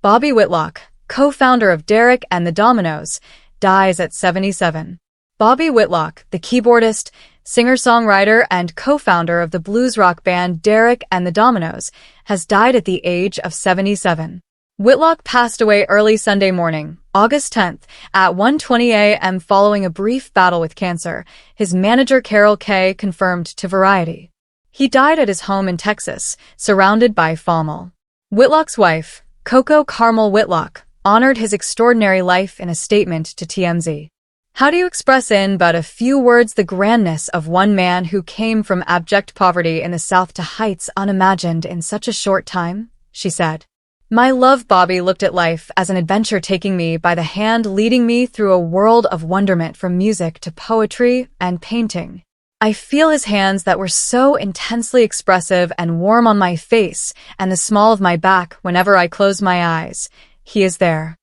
Bobby Whitlock, co-founder of Derek and the Dominos, dies at 77. Bobby Whitlock, the keyboardist, singer-songwriter, and co-founder of the blues rock band Derek and the Dominos, has died at the age of 77. Whitlock passed away early Sunday morning, August 10th, at 1:20 a.m. following a brief battle with cancer, his manager Carol Kay confirmed to Variety. He died at his home in Texas, surrounded by family. Whitlock's wife, Coco Carmel Whitlock, honored his extraordinary life in a statement to TMZ. "How do you express in but a few words the grandness of one man who came from abject poverty in the South to heights unimagined in such a short time?" she said. "My love, Bobby looked at life as an adventure, taking me by the hand, leading me through a world of wonderment from music to poetry and painting. I feel his hands that were so intensely expressive and warm on my face and the small of my back whenever I close my eyes. He is there."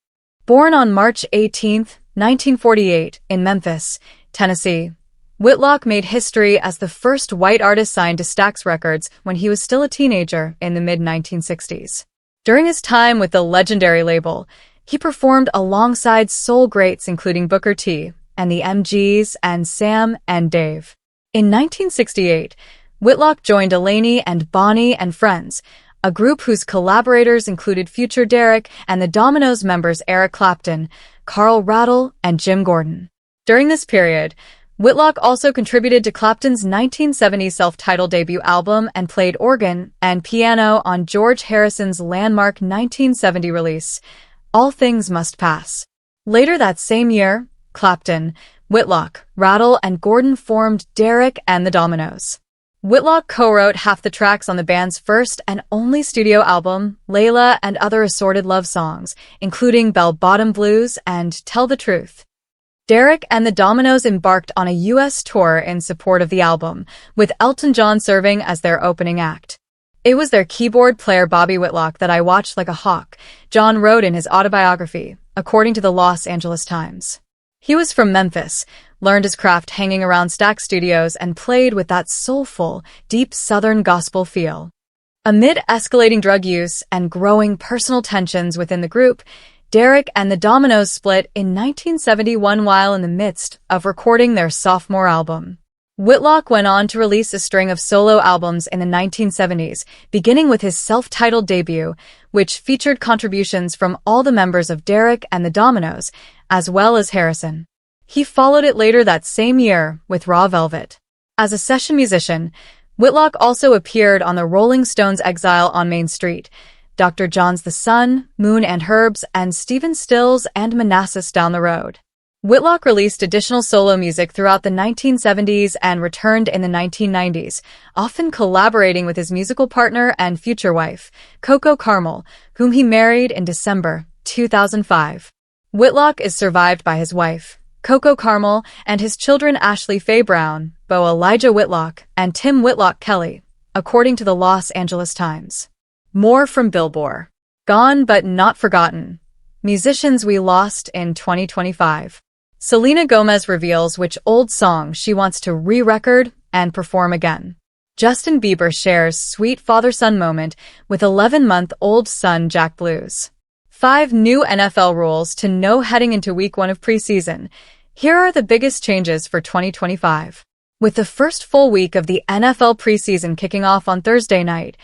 Born on March 18, 1948, in Memphis, Tennessee, Whitlock made history as the first white artist signed to Stax Records when he was still a teenager in the mid-1960s. During his time with the legendary label, he performed alongside soul greats including Booker T and the MGs and Sam and Dave. In 1968, Whitlock joined Elaney and Bonnie and Friends, a group whose collaborators included future Derek and the Dominos members Eric Clapton, Carl Rattle, and Jim Gordon. During this period, Whitlock also contributed to Clapton's 1970 self-titled debut album and played organ and piano on George Harrison's landmark 1970 release, All Things Must Pass. Later that same year, Clapton, Whitlock, Rattle, and Gordon formed Derek and the Dominos. Whitlock co-wrote half the tracks on the band's first and only studio album, Layla, and other assorted love songs, including Bell Bottom Blues and Tell the Truth. Derek and the Dominos embarked on a U.S. tour in support of the album, with Elton John serving as their opening act. "It was their keyboard player Bobby Whitlock that I watched like a hawk," John wrote in his autobiography, according to the Los Angeles Times. He was from Memphis, learned his craft hanging around Stax Studios, and played with that soulful, deep Southern gospel feel. Amid escalating drug use and growing personal tensions within the group, Derek and the Dominos split in 1971 while in the midst of recording their sophomore album. Whitlock went on to release a string of solo albums in the 1970s, beginning with his self-titled debut, which featured contributions from all the members of Derek and the Dominos, as well as Harrison. He followed it later that same year with Raw Velvet. As a session musician, Whitlock also appeared on the Rolling Stones' Exile on Main Street, Dr. John's The Sun, Moon and Herbs, and Stephen Stills and Manassas Down the Road. Whitlock released additional solo music throughout the 1970s and returned in the 1990s, often collaborating with his musical partner and future wife, Coco Carmel, whom he married in December 2005. Whitlock is survived by his wife, Coco Carmel, and his children Ashley Faye Brown, Beau Elijah Whitlock, and Tim Whitlock Kelly, according to the Los Angeles Times. More from Billboard. Gone but not forgotten. Musicians we lost in 2025. Selena Gomez reveals which old song she wants to re-record and perform again. Justin Bieber shares sweet father-son moment with 11-month-old son Jack Blues. 5 new NFL rules to know heading into week 1 of preseason. Here are the biggest changes for 2025. With the first full week of the NFL preseason kicking off on Thursday night,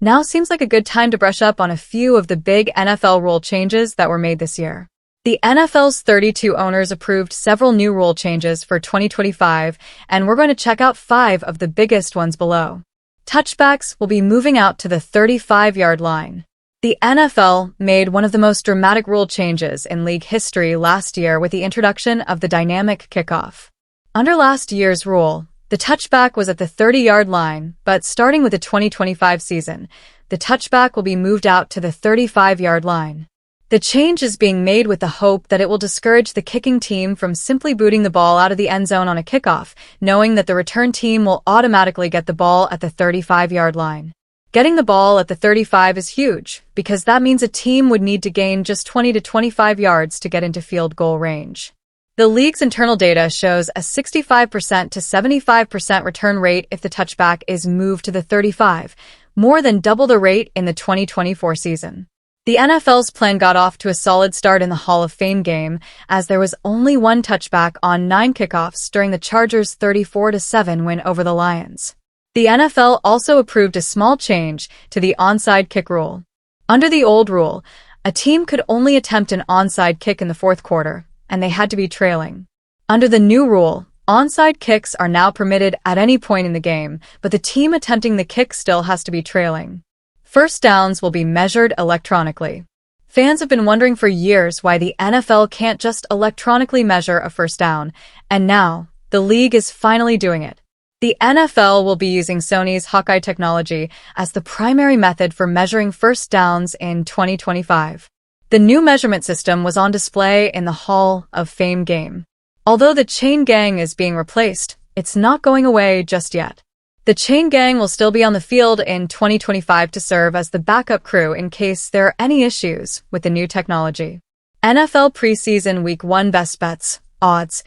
now seems like a good time to brush up on a few of the big NFL rule changes that were made this year. The NFL's 32 owners approved several new rule changes for 2025, and we're going to check out 5 of the biggest ones below. Touchbacks will be moving out to the 35-yard line. The NFL made one of the most dramatic rule changes in league history last year with the introduction of the dynamic kickoff. Under last year's rule, the touchback was at the 30-yard line, but starting with the 2025 season, the touchback will be moved out to the 35-yard line. The change is being made with the hope that it will discourage the kicking team from simply booting the ball out of the end zone on a kickoff, knowing that the return team will automatically get the ball at the 35-yard line. Getting the ball at the 35 is huge, because that means a team would need to gain just 20 to 25 yards to get into field goal range. The league's internal data shows a 65% to 75% return rate if the touchback is moved to the 35, more than double the rate in the 2024 season. The NFL's plan got off to a solid start in the Hall of Fame game, as there was only one touchback on 9 kickoffs during the Chargers' 34-7 win over the Lions. The NFL also approved a small change to the onside kick rule. Under the old rule, a team could only attempt an onside kick in the fourth quarter, and they had to be trailing. Under the new rule, onside kicks are now permitted at any point in the game, but the team attempting the kick still has to be trailing. First downs will be measured electronically. Fans have been wondering for years why the NFL can't just electronically measure a first down, and now, the league is finally doing it. The NFL will be using Sony's Hawkeye technology as the primary method for measuring first downs in 2025. The new measurement system was on display in the Hall of Fame game. Although the chain gang is being replaced, it's not going away just yet. The chain gang will still be on the field in 2025 to serve as the backup crew in case there are any issues with the new technology. NFL preseason Week 1 best bets, odds.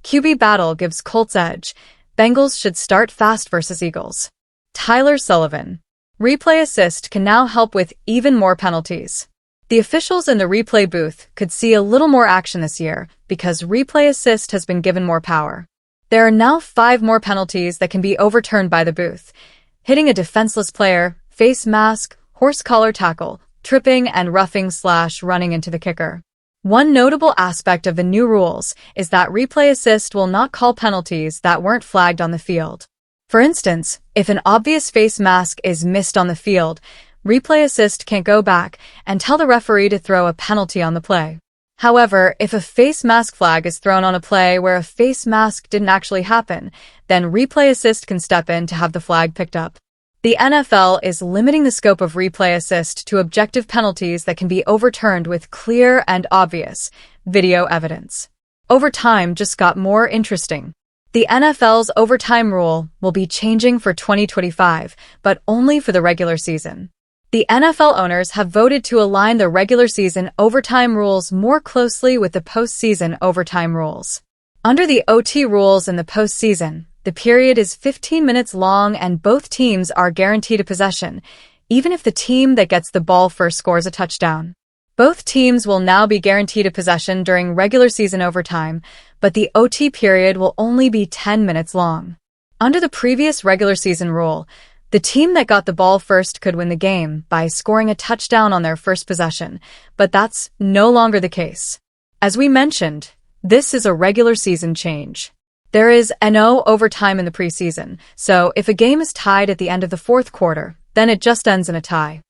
QB battle gives Colts edge. Bengals should start fast versus Eagles. Tyler Sullivan. Replay assist can now help with even more penalties. The officials in the replay booth could see a little more action this year because replay assist has been given more power. There are now 5 more penalties that can be overturned by the booth: hitting a defenseless player, face mask, horse collar tackle, tripping, and roughing/running into the kicker. One notable aspect of the new rules is that replay assist will not call penalties that weren't flagged on the field. For instance, if an obvious face mask is missed on the field, replay assist can't go back and tell the referee to throw a penalty on the play. However, if a face mask flag is thrown on a play where a face mask didn't actually happen, then replay assist can step in to have the flag picked up. The NFL is limiting the scope of replay assist to objective penalties that can be overturned with clear and obvious video evidence. Overtime just got more interesting. The NFL's overtime rule will be changing for 2025, but only for the regular season. The NFL owners have voted to align the regular season overtime rules more closely with the postseason overtime rules. Under the OT rules in the postseason, the period is 15 minutes long and both teams are guaranteed a possession, even if the team that gets the ball first scores a touchdown. Both teams will now be guaranteed a possession during regular season overtime, but the OT period will only be 10 minutes long. Under the previous regular season rule, the team that got the ball first could win the game by scoring a touchdown on their first possession, but that's no longer the case. As we mentioned, this is a regular season change. There is no overtime in the preseason, so if a game is tied at the end of the fourth quarter, then it just ends in a tie.